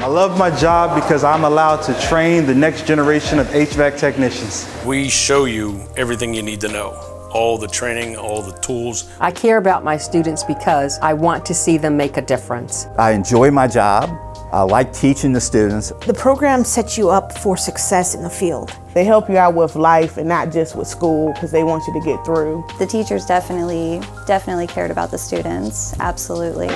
love my job because I'm allowed to train the next generation of HVAC technicians. We show you everything you need to know. All the training, all the tools. I care about my students because I want to see them make a difference. I enjoy my job. I like teaching the students. The program sets you up for success in the field. They help you out with life and not just with school because they want you to get through. The teachers definitely cared about the students, absolutely.